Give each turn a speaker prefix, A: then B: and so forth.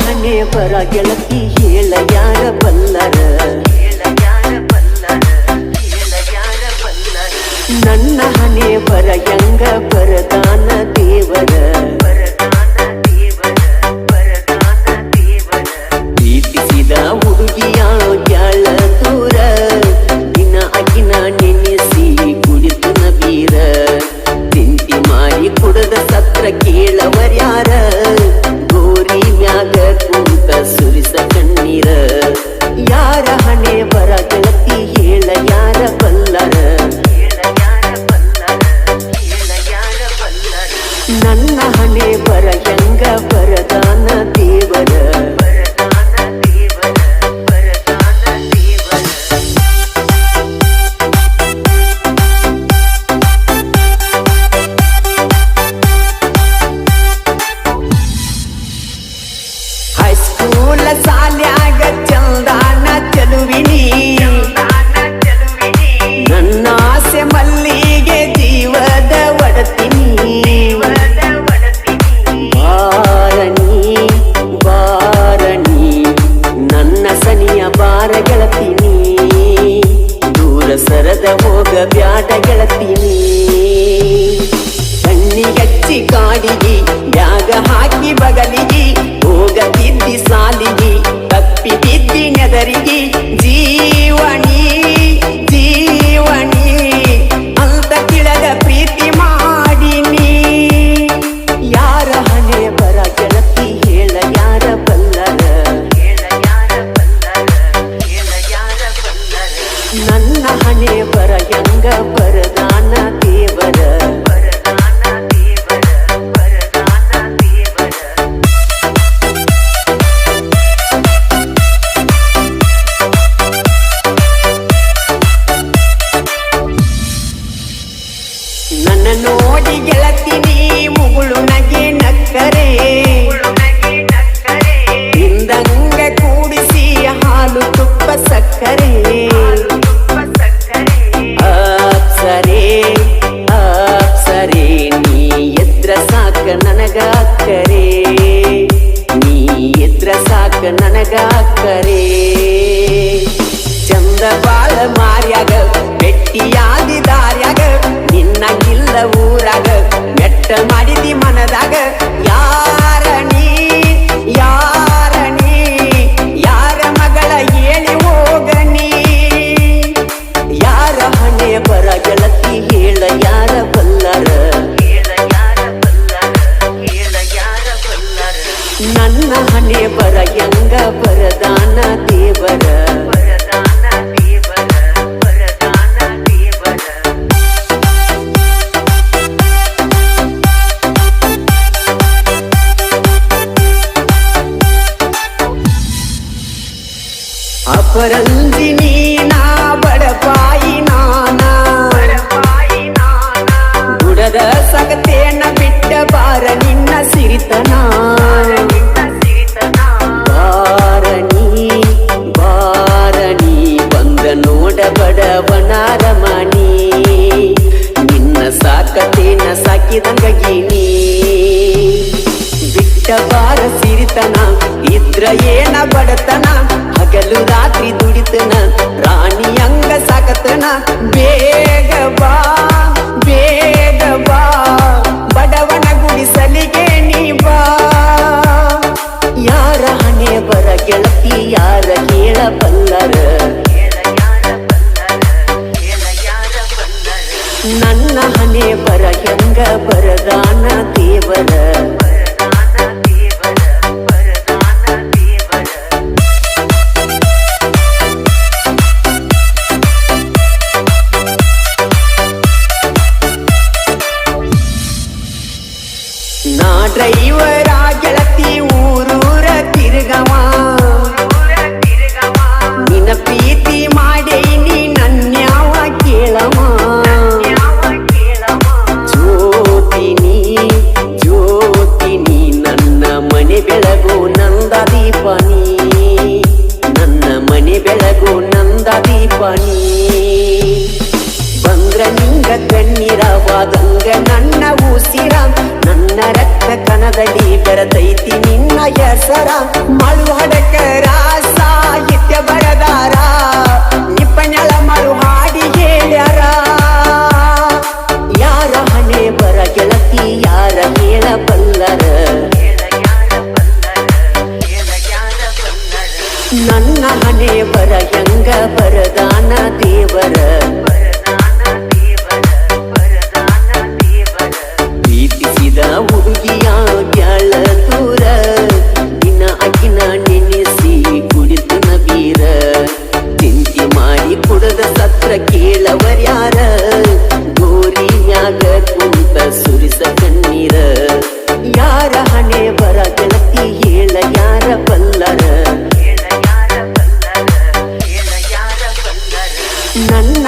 A: ಹಣೆ ಬರ ಗೆಳತಿ ಹೇಳ ಯಾರ ಬಲ್ಲರ ನನ್ನ ಹಣೆ ಬರ ಹೆಂಗ ಬರದಾನ ದೇವರ ಪ್ರೀತಿಸಿದ ಹುಡುಗಿಯ ಗ್ಯಾಳ ದೂರ ದಿನ ಅಕಿನ ನೆನೆಸಿ ಕುಡಿತನ ಬೀರ ತಿಂತಿ ಮಾರಿ ಕುಡದ ಸತ್ರ ಕೇಳವರ್ಯಾರ ಗೋರಿ ಮ್ಯಾಗ ಕುಂತ ಸುರಿಸ ಕಣ್ಣೀರ ಯಾರ ಹಣೆ ಬರ ಗೆಳತಿ ಹೇಳ ಯಾರ ಬಲ್ಲರ ನನ್ನ ಹಣೆ ಬರ ಹೆಂಗ ಬರದಾನ ದೇವರ ಹೈಸ್ಕೂಲ ಸಾಲ್ಯಾಗ ಚಂದಾನ ಚೆಲುವಿನಿ ನನ್ನ ಆಸೆ ಮಲ್ಲಿಗೆ ಜೀವದ ಒಡತಿನಿ ಬಾರಣಿ ನನ್ನ ಸನಿಯ ಬಾರ ಗೆಳತೀನಿ ದೂರ ಸರದ ಹೋಗ ಬ್ಯಾಡ ಗೆಳತೀನಿ ಕಣ್ಣಿಗಚ್ಚಿ ಕಾಡಿಗಿ ಬ್ಯಾಗ ಹಾಕಿ ಬಗಲಿಗಿ ಹೋಗತಿದ್ದಿ ಸಾಲಿಗಿ ತಪ್ಪಿ ಬಿದ್ದಿ ನೆದರಿಗಿ ಜೀವಣಿ ಅಂತ ತಿಳದ ಪ್ರೀತಿ ಮಾಡಿನಿ ಯಾರ ಹಣೆ ಬರ ಗೆಳತಿ ಹೇಳ ಯಾರ ಬಲ್ಲರ ನನ್ನ ಹಣೆ ಬರ ಹೆಂಗ ಬರದಾನ ದೇವರ ನನ್ನ ನೋಡಿ ಗೆಳತಿನಿ ಮುಗುಳು ನಗೆ ನಕ್ಕರೆ ಹಿಂದಂಗ ಕೂಡಿಸಿ ಹಾಲು ತುಪ್ಪ ಸಕ್ಕರೆ ಅಪ್ಸರೆ ನೀ ಎದ್ರ ಸಾಕ ನನಗ ಅಕ್ಕರೆ ನೀ ಎದ್ರ ಸಾಕ ನನಗ ಅಕ್ಕರೆ ಚಂದ ಬಾಳ ಮಾರ್ಯಾಗ ಬೆಟ್ಟಿಯಾದಿ ದಾರ್ಯಾಗ ನಿನ್ನಂಗಿಲ್ಲ ಊರಾಗ ಮೆಟ್ಟ ಮಾಡಿದಿ ಮನದಾಗ ಯಾರಣಿ ಯಾರ ಮಗಳ ಹೇಳಿ ಹೋಗನಿ ಯಾರ ಹಣೆ ಬರ ಗೆಳತಿ ಹೇಳ ಯಾರ ಬಲ್ಲರ ನನ್ನ ಹಣೆ ಬರ ಹೆಂಗ ಬರದಾನ ದೇವರ ಅಪರಂಜಿನಿ ನಾ ಬಡಪಾಯಿ ನಾನ ಗುಡದ ಸಗತೇನ ಬಿಟ್ಟ ಬಾರ ನಿನ್ನ ಸಿರಿತನ ಬಾರಣಿ ಬಂದ ನೋಡ ಬಡವನಾರ ಮಣಿ ನಿನ್ನ ಸಾಕತೇನ ಸಾಕಿದಂಗೀನಿ ಬಿಟ್ಟ ಬಾರ ಸಿರಿತನ ಇದ್ರ ಏನ ಬಡತನ ಹಗಲು ರಾತ್ರಿ ದುಡಿತನ ರಾಣಿ ಅಂಗ ಸಾಕತನ ಬೇಗ ಬಾ ಬಡವನ ಗುಡಿಸಲಿಗೆ ನೀ ಬಾ ಯಾರ ಹಣೆ ಬರ ಗೆಳತಿ ಯಾರ ಕೇಳ ಬಲ್ಲರ ನನ್ನ ಹಣೆ ಬರ ಹೆಂಗ ಬರದಾನ ದೇವರ ನಾ ಡ್ರೈವರ ಗೆಳತಿ ಊರೂರ ತಿರುಗವ ನಿನ್ನ ಪ್ರೀತಿ ಮಾಡೇನಿ ನನ್ಯಾವ ಕೇಳವ ಜ್ಯೋತಿನಿ ನನ್ನ ಮನೆ ಬೆಳಗು ನಂದ ದೀಪನಿ ನನ್ನ ಮನೆ ಬೆಳಗು ನಂದ ದೀಪನಿ ಬಂದ್ರ ನಿಂಗ ಕಣ್ಣೀರವಾದಂಗ ನನ್ನ ಉಸಿರ ನನ್ನ ರಕ್ತ ಕಣ ಪುಸ್ತಕದಲ್ಲಿ ಬೆರೆತೈತಿ ನಿನ್ನ ಹೆಸರ ಮಳುಹಡಕರ ಸಾಹಿತ್ಯ ಬರದಾರ ನಿಪ್ಪನೆಳ ಮಳು ಹಾಡಿ ಹೇಳ್ಯಾರ ಯಾರ ಹಣೆ ಬರ ಗೆಳತಿ ಯಾರ ಹೇಳಬಲ್ಲರ ನನ್ನ ಹಣೆ ಬರ ಹೆಂಗ ಬರದಾನ ದೇವರ ಪ್ರೀತಿಸಿದ ಹುಡುಗಿಯ ಬ್ಯಾಳ ದೂರ ದಿನ ಅಗಿನ ನೆನೆಸಿ ಕುಡಿತನ ಬೀರ ಚಿಂತೆ ಮಾಡಿ ಕುಡದ ಸತ್ರ ಕೇಳವರ್ಯಾರ ಗೋರಿನ್ಯಾಗ ಕುಂತ ಸುರಿಸ ಕಣ್ಣೀರ ಯಾರ ಹಣೆ ಬರ ಗೆಳತಿ ಹೇಳ ಯಾರ ಬಲ್ಲರ ನನ್ನ